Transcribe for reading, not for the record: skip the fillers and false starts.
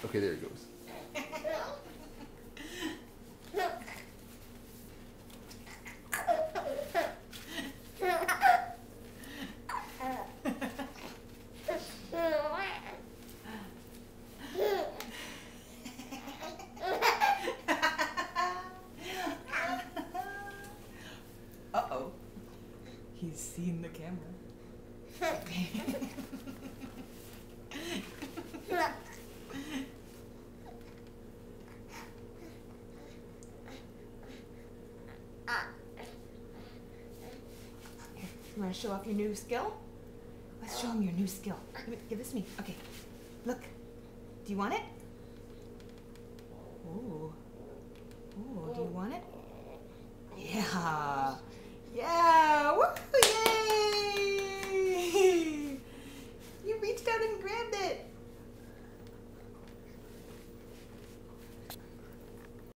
Okay, there it goes. Uh-oh. He's seen the camera. You want to show off your new skill? Let's show him your new skill. Give this to me. Okay. Look. Do you want it? Ooh. Ooh, do you want it? Yeah. Yeah.